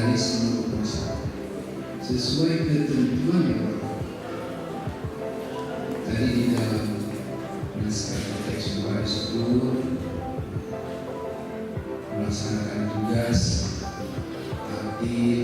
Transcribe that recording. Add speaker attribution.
Speaker 1: dari seluruh masyarakat sesuai ketentuan yang berlaku. Tadi di dalam naskah teks suara disebut melaksanakan tugas adil,